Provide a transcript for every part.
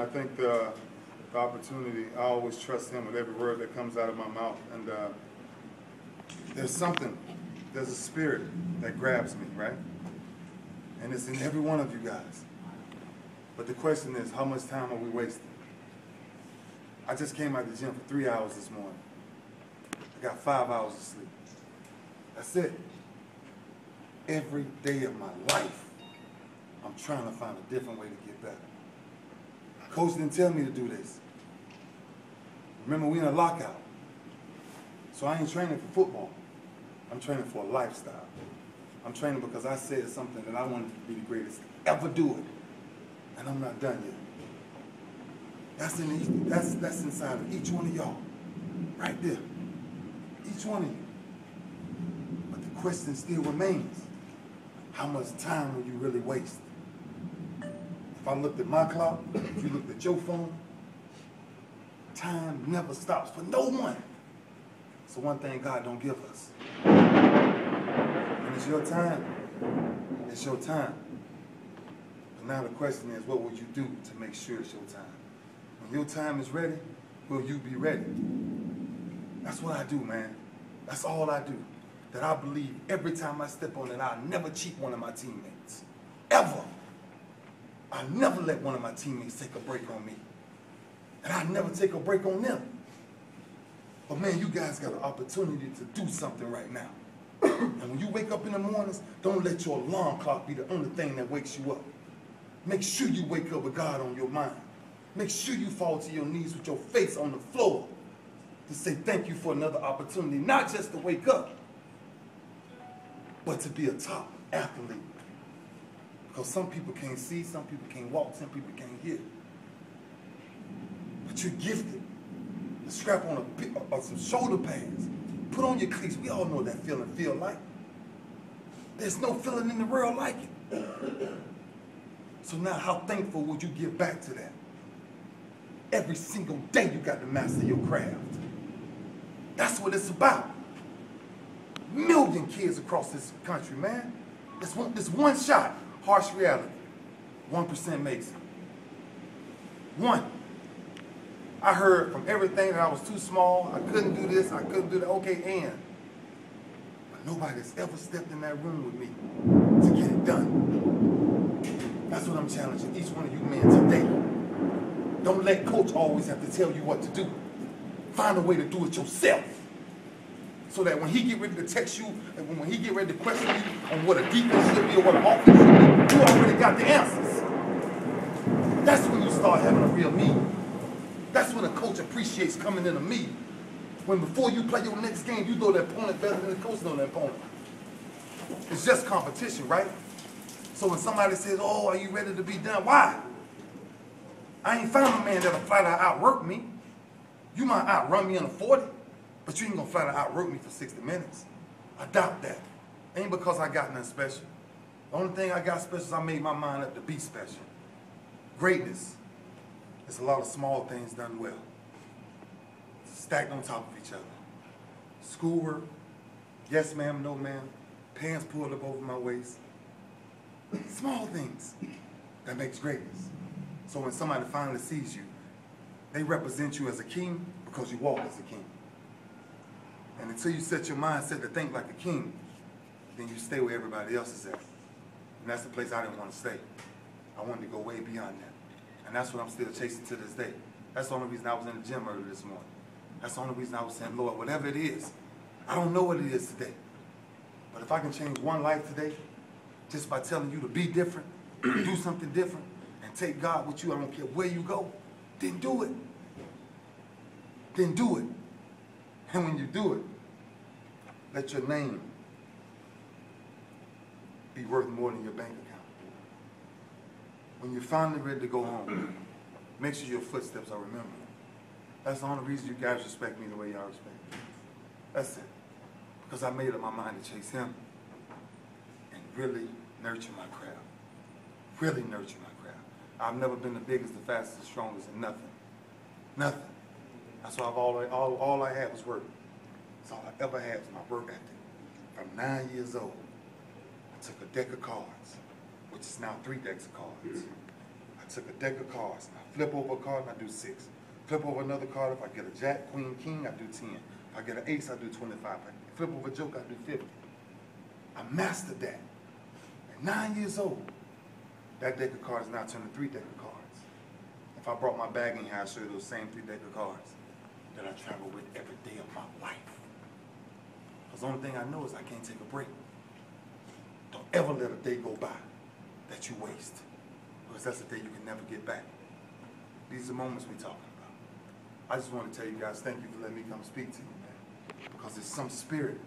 I think the opportunity, I always trust him with every word that comes out of my mouth. And there's a spirit that grabs me, right? And it's in every one of you guys. But the question is, how much time are we wasting? I just came out of the gym for 3 hours this morning. I got 5 hours of sleep. That's it. Every day of my life, I'm trying to find a different way to get better. Coach didn't tell me to do this. Remember, we in a lockout. So I ain't training for football. I'm training for a lifestyle. I'm training because I said something that I wanted to be the greatest ever do it. And I'm not done yet. That's inside of each one of y'all. Right there. Each one of you. But the question still remains. How much time will you really waste? If I looked at my clock, if you looked at your phone, time never stops for no one. It's the one thing God don't give us. When it's your time, it's your time. But now the question is, what will you do to make sure it's your time? When your time is ready, will you be ready? That's what I do, man. That's all I do. That I believe every time I step on it, I'll never cheat one of my teammates. Ever. I never let one of my teammates take a break on me. And I never take a break on them. But man, you guys got an opportunity to do something right now. And when you wake up in the mornings, don't let your alarm clock be the only thing that wakes you up. Make sure you wake up with God on your mind. Make sure you fall to your knees with your face on the floor to say thank you for another opportunity, not just to wake up, but to be a top athlete. Because some people can't see, some people can't walk, some people can't hear. But you're gifted. Strap on some shoulder pads. Put on your cleats. We all know what that feeling feel like. There's no feeling in the world like it. So now how thankful would you give back to that? Every single day you got to master your craft. That's what it's about. Million kids across this country, man. This one shot, harsh reality. 1% makes it. One. I heard from everything that I was too small, I couldn't do this, I couldn't do that, okay, and. But nobody's ever stepped in that room with me to get it done. That's what I'm challenging each one of you men today. Don't let coach always have to tell you what to do. Find a way to do it yourself. So that when he get ready to text you, and when he get ready to question you on what a defense should be or what an offense should be, you already got the answers. That's when you start having a real meeting. That's when a coach appreciates coming in a meeting. When before you play your next game, you know the opponent better than the coach knows the opponent. It's just competition, right? So when somebody says, oh, are you ready to be done? Why? I ain't found a man that'll flat out outwork me. You might outrun me in a 40, but you ain't gonna flat out outwork me for 60 minutes. I doubt that. Ain't because I got nothing special. The only thing I got special is I made my mind up to be special. Greatness. It's a lot of small things done well. Stacked on top of each other. Schoolwork, yes ma'am, no ma'am, pants pulled up over my waist. Small things that makes greatness. So when somebody finally sees you, they represent you as a king because you walk as a king. And until you set your mindset to think like a king, then you stay where everybody else is at. And that's the place I didn't want to stay. I wanted to go way beyond that. And that's what I'm still chasing to this day. That's the only reason I was in the gym earlier this morning. That's the only reason I was saying, Lord, whatever it is, I don't know what it is today. But if I can change one life today, just by telling you to be different, do something different, and take God with you, I don't care where you go, then do it. Then do it. And when you do it, let your name be worth more than your bank account. When you're finally ready to go home, make sure your footsteps are remembered. That's the only reason you guys respect me the way y'all respect me. That's it. Because I made up my mind to chase him and really nurture my craft. Really nurture my craft. I've never been the biggest, the fastest, the strongest, and nothing. Nothing. That's why all I had was work. That's all I ever had was my work ethic. From 9 years old, I took a deck of cards, which is now 3 decks of cards. I took a deck of cards. I flip over a card and I do 6. Flip over another card. If I get a jack, queen, king, I do 10. If I get an ace, I do 25. If I flip over a joker, I do 50. I mastered that. At 9 years old, that deck of cards now turned to 3 deck of cards. If I brought my bag in here, I'd show you those same 3 deck of cards that I travel with every day of my life. Because the only thing I know is I can't take a break. Don't ever let a day go by that you waste. Because that's a day you can never get back. These are moments we're talking about. I just want to tell you guys, thank you for letting me come speak to you, man. Because there's some spirit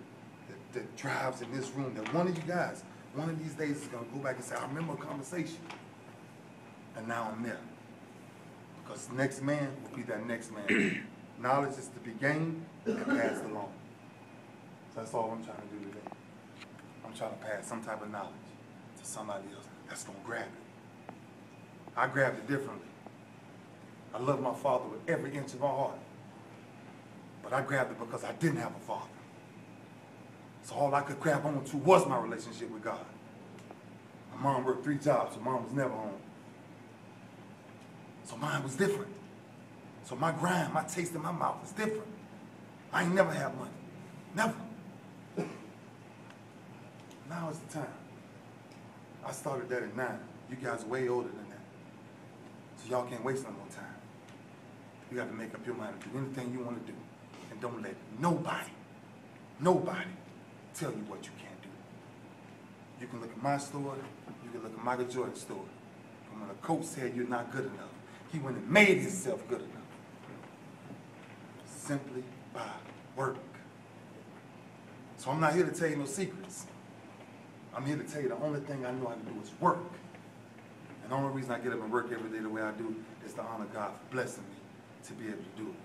that drives in this room that one of you guys, one of these days is going to go back and say, I remember a conversation. And now I'm there. Because the next man will be that next man. Knowledge is to be gained and passed along. So that's all I'm trying to do today. I'm trying to pass some type of knowledge to somebody else that's going to grab it. I grabbed it differently. I love my father with every inch of my heart. But I grabbed it because I didn't have a father. So all I could grab onto was my relationship with God. My mom worked 3 jobs, so mom was never home. So mine was different. So my grind, my taste in my mouth was different. I ain't never had money. Never. Now is the time. I started that at 9. You guys are way older than that. So y'all can't waste no more time. You have to make up your mind to do anything you want to do. And don't let nobody tell you what you can't do. You can look at my story, you can look at Michael Jordan's story. And when a coach said you're not good enough, he went and made himself good enough. Simply by work. So I'm not here to tell you no secrets. I'm here to tell you the only thing I know how to do is work. And the only reason I get up and work every day the way I do is to honor God for blessing me to be able to do it.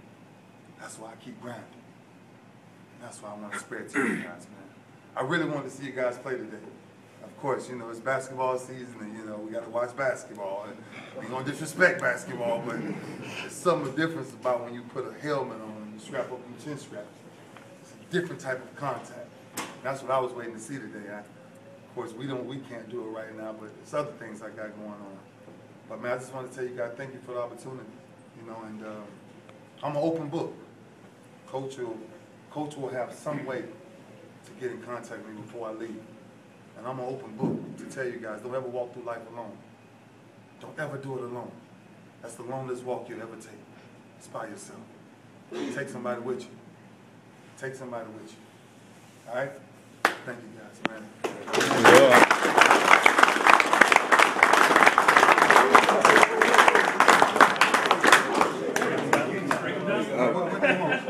That's why I keep grinding. And that's why I want to spread to you guys, man. I really wanted to see you guys play today. Of course, you know, it's basketball season and, you know, we got to watch basketball. And we don't disrespect basketball, but there's something different about when you put a helmet on and you strap up your chin strap. It's a different type of contact. And that's what I was waiting to see today. Of course, we can't do it right now, but there's other things I got going on. But man, I just want to tell you guys, thank you for the opportunity. You know, and I'm an open book. Coach will have some way to get in contact with me before I leave. And I'm an open book to tell you guys, don't ever walk through life alone. Don't ever do it alone. That's the longest walk you'll ever take. It's by yourself. Take somebody with you. Take somebody with you. All right? Thank you guys, man.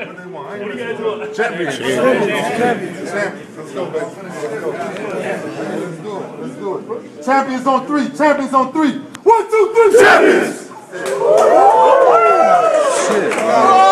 What they want? What are you guys doing? Champions. Let's go, baby. Let's do it. Champions on 3. Champions on 3. 1, 2, 3. Champions! Shit.